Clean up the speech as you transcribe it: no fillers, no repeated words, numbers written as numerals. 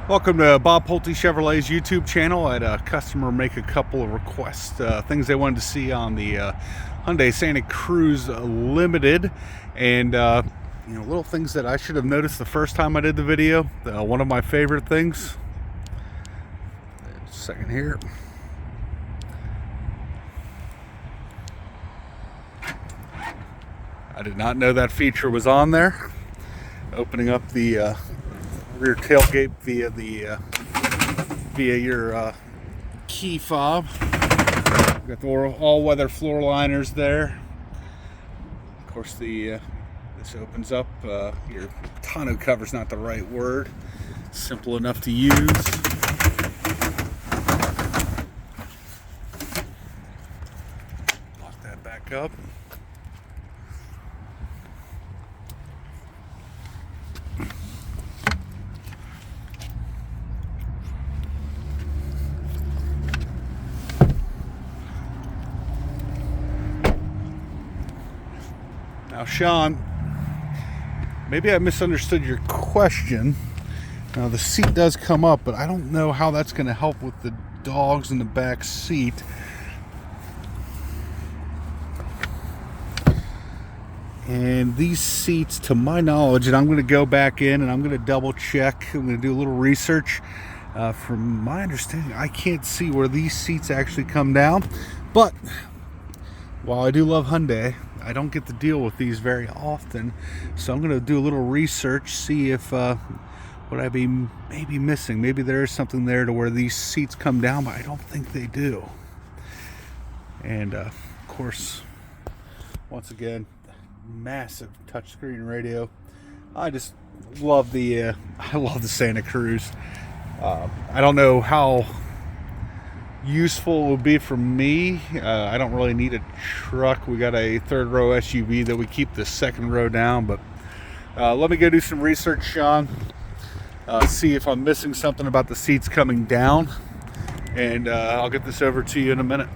Welcome to Bob Pulte Chevrolet's YouTube channel. I had a customer make a couple of requests, things they wanted to see on the Hyundai Santa Cruz Limited, and little things that I should have noticed the first time I did the video. One of my favorite things. Second here. I did not know that feature was on there. Opening up the rear tailgate via your key fob. Got the all-weather floor liners there. Of course, this opens up. Your tonneau cover's not the right word. Simple enough to use. Lock that back up. Now, Shawn, maybe I misunderstood your question. Now, the seat does come up, but I don't know how that's going to help with the dogs in the back seat. And these seats, to my knowledge, and I'm going to go back in and I'm going to double check. I'm going to do a little research. From my understanding, I can't see where these seats actually come down. But while I do love Hyundai, I don't get to deal with these very often, so I'm going to do a little research, see if what I be maybe missing. Maybe there is something there to where these seats come down, but I don't think they do. And of course, once again, massive touchscreen radio. I just love the Santa Cruz. I don't know how useful it would be for me. I don't really need a truck. We got a third row SUV that we keep the second row down, but let me go do some research, Shawn, see if I'm missing something about the seats coming down, and I'll get this over to you in a minute.